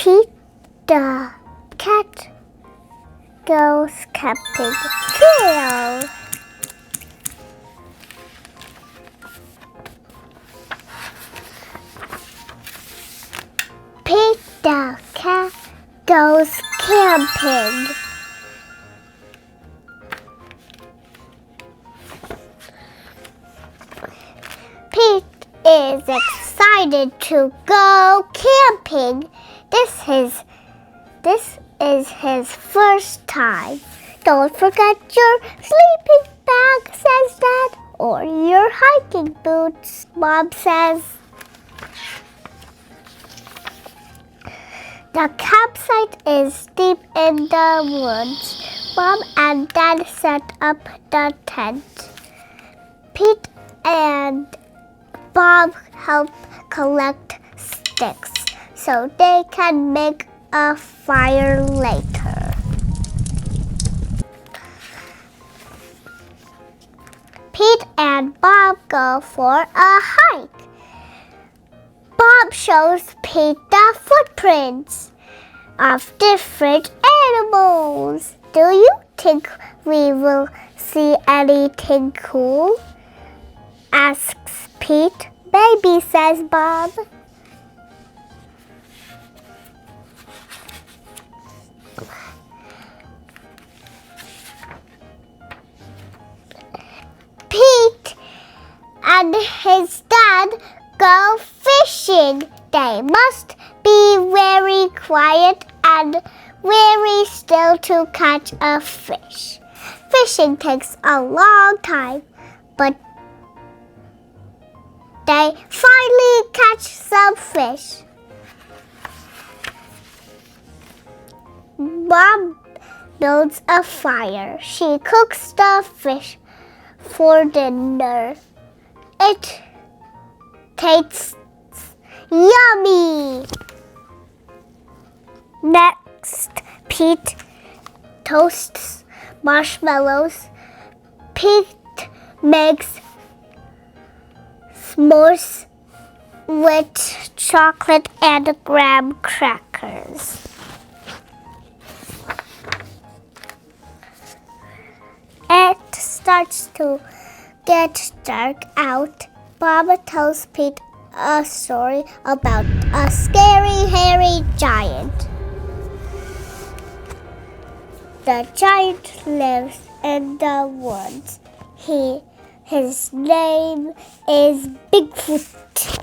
Pete the cat goes camping. Trail. Pete the cat goes camping. Pete is excited to go camping. This is his first time. Don't forget your sleeping bag, says Dad, or your hiking boots, Mom says. The campsite is deep in the woods. Mom and Dad set up the tent. Pete and Bob help collect sticks so they can make a fire later. Pete and Bob go for a hike. Bob shows Pete the footprints of different animals. Do you think we will see anything cool? Asks Pete. Maybe, says Bob. Pete and his dad go fishing. They must be very quiet and very still to catch a fish. Fishing takes a long time, but they finally catch some fish. Mom builds a fire. She cooks the fish for dinner. It tastes yummy. Next, Pete toasts marshmallows. Pete makes s'mores with chocolate and graham crackers. It starts to get dark out. Bob tells Pete a story about a scary, hairy giant. The giant lives in the woods. His name is Bigfoot.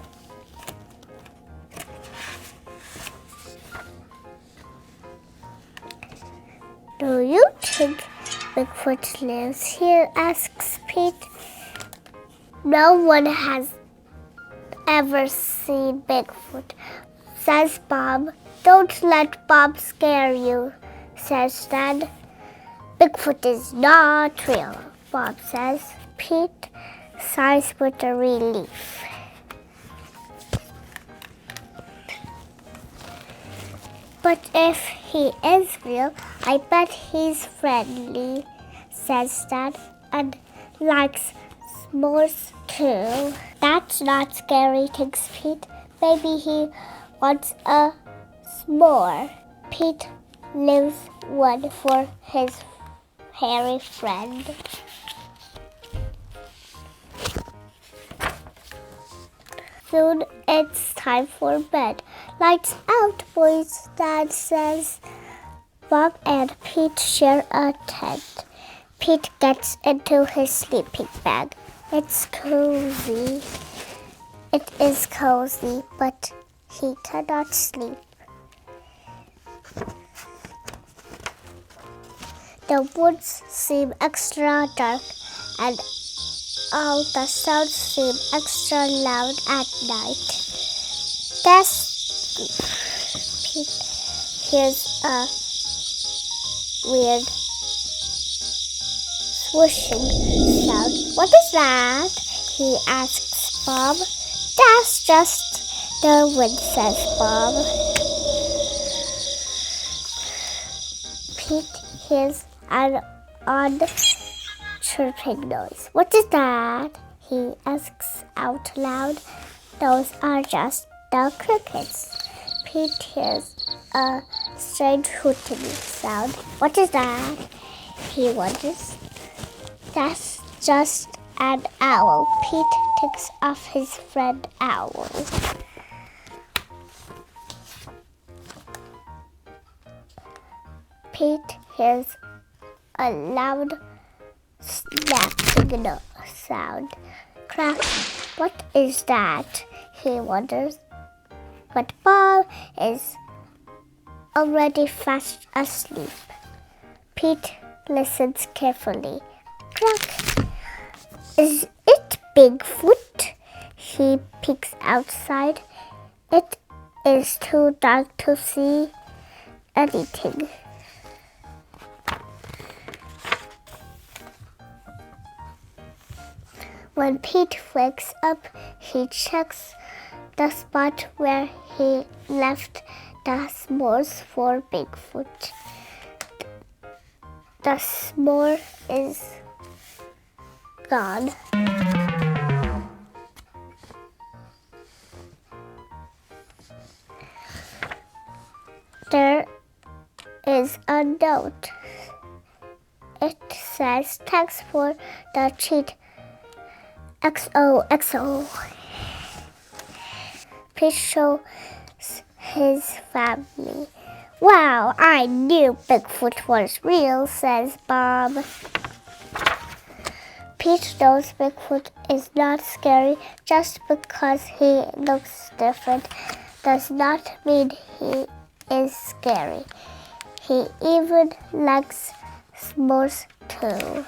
Do you think Bigfoot lives here? Asks Pete. No one has ever seen Bigfoot, says Bob. Don't let Bob scare you, says Dad. Bigfoot is not real, Bob says. Pete sighs with a relief. But if he is real, I bet he's friendly, says Dad, and likes s'mores too. That's not scary, thinks Pete. Maybe he wants a s'more. Pete leaves one for his hairy friend. Soon it's time for bed. Lights out, boys, Dad says. Bob and Pete share a tent. Pete gets into his sleeping bag. It's cozy. It is cozy, but he cannot sleep. The woods seem extra dark and all the sounds seem extra loud at night. Pete hears a weird swooshing sound. What is that? He asks Bob. That's just the wind, says Bob. Pete hears an odd chirping noise. What is that? He asks out loud. Those are just the crickets. Pete hears a strange hooting sound. What is that? He wonders. That's just an owl. Pete thinks of his friend Owl. Pete hears a loud snapping sound. Crack! What is that? He wonders. But Bob is already fast asleep. Pete listens carefully. Crack! Is it Bigfoot? He peeks outside. It is too dark to see anything. When Pete wakes up, he checks the spot where he left the s'mores for Bigfoot. The s'more is gone. There is a note. It says, "Thanks for the treat. XOXO." Pete shows his family. "Wow, I knew Bigfoot was real," says Bob. Pete knows Bigfoot is not scary. Just because he looks different does not mean he is scary. He even likes s'mores too.